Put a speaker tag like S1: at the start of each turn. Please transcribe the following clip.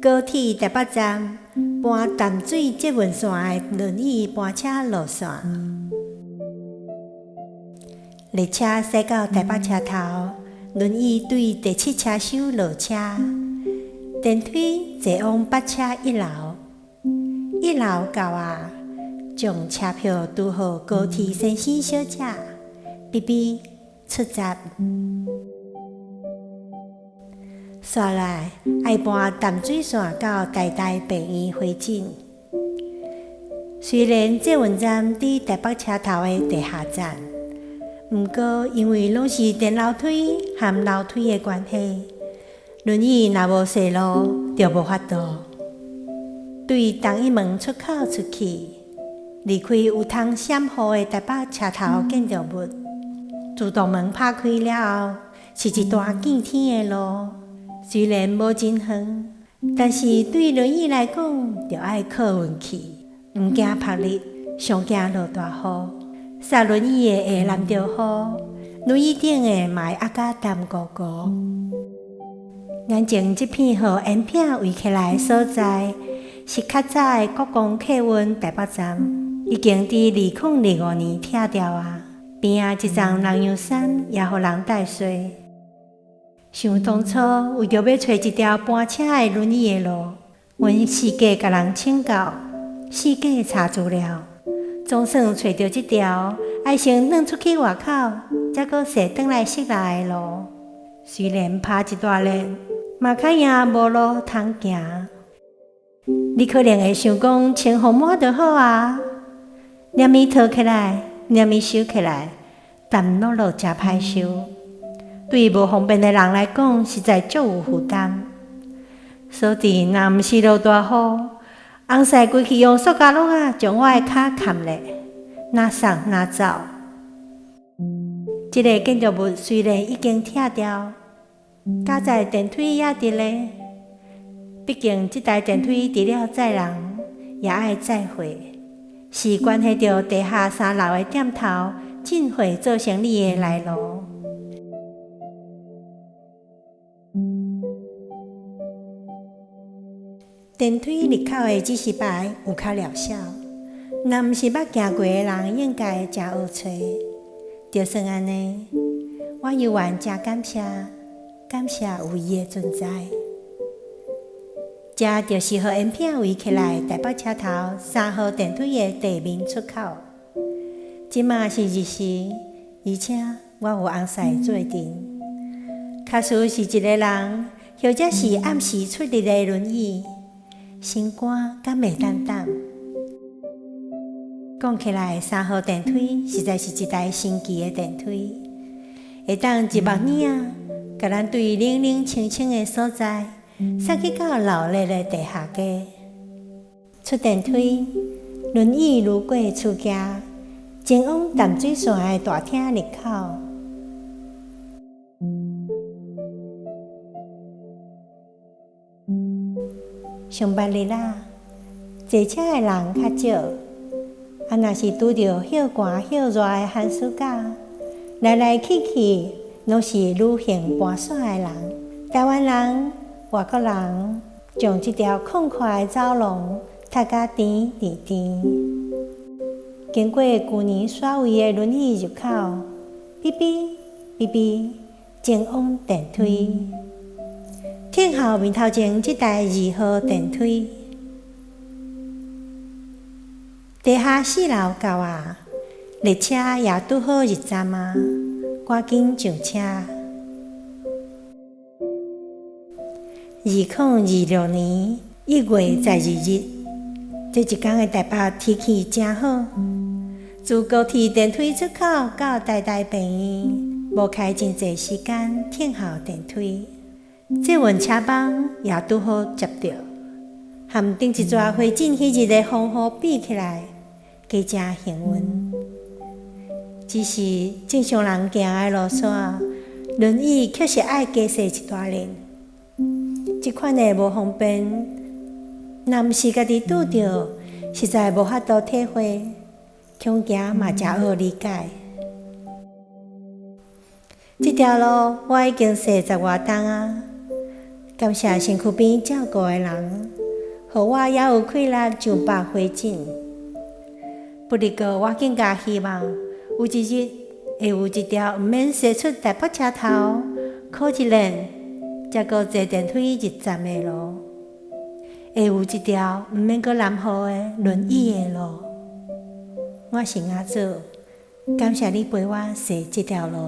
S1: 高铁台北站搬淡水捷运线的轮椅搬车路线。列车驶到台北车头，轮椅对第7车厢落车，电梯坐往北车1楼。1楼到啊，将车票拄好高铁先生小姐，B B出闸。续来爱搬淡水线到台大病院回诊。虽然捷运站伫台北车头的地下站，不过因为拢是电楼梯和楼梯的关系，轮椅若无细路就无法度对东一门出口出去，离开有通闪雨的台北车头建筑物。自动门拍开了后，是一段见天的路。虽然无真远，但是对轮椅来讲，就爱靠运气，毋惊晒日，上惊落大雨。刹轮椅的会淋着雨，轮椅顶的嘛会压甲湿糊糊。眼前这片互烟片围起来的所在，是较早的国光客运台北站，已经伫2005年拆掉啊。边仔一丛人杨山也互人带衰。想当初为着要找一条搬车的轮椅的路，阮四界甲人请教，四界查资料，总算找到这条爱先转出去外口，才阁踅转来室内的路。虽然拍一大日，嘛较赢无路通行。你可能会想讲，穿雨帽就好啊，黏伊套起来，黏伊收起来，澹落落真歹收。对无方便的人来讲，实在足有负担。所以，若毋是落大雨，红晒规气用塑胶袋啊，将我的脚盖咧，哪送哪走。这个建筑物虽然已经拆掉，加载电梯也伫咧。毕竟，这台电梯除了载人，也爱载货，是关系到地下3楼的点头进货做生意的来路。电梯入口的指示牌有较疗效，若毋是捌行过的人，应该真好找。就算安尼，我犹原真感谢有伊的存在。这就是互烟片围起来台北车头3号电梯的地面出口。即马是日时，而且我有红晒做阵，确实是一个人，或者是暗时出入的轮椅。心肝敢袂担当。讲起来，3号电梯实在是一台神奇的电梯，会当一目领啊，甲咱对冷冷清清的所在，送去到热热的地下街。出电梯，轮椅路过厝家，前往淡水线的大厅入口。上班日啊，坐车的人较少，若是拄着歇寒歇热的寒暑假，来来去去拢是旅行搬线的人，台湾人、外国人，将这条宽阔的走廊踏甲甜甜甜。经过旧年所谓的轮椅入口，哔哔哔哔，前往电梯。听候面头前这台2号电梯，地下4楼到啊，列车也拄好入站啊，赶紧上车。2026年1月12日，这一天的台北天气真好。自高铁电梯出口到台大病院，无开真济时间听候电梯。捷运车帮也拄好接到，和顶一撮回诊迄日的风雨比起来，加真幸运。只是正常人行的路线，轮椅确实爱加踅一大轮。这款的无方便，若毋是家己拄着，实在无法度体会，恐惊嘛真好理解。这条路我已经踅10外冬啊。感谢身躯边照顾的人，互我也有气力上北回诊。不过，我更加希望有一日会有一条毋免驶出台北车头，靠一年才搁坐电梯入站的路，会有一条毋免搁南雨的轮椅的路。我是阿祖，感谢你陪我行这条路。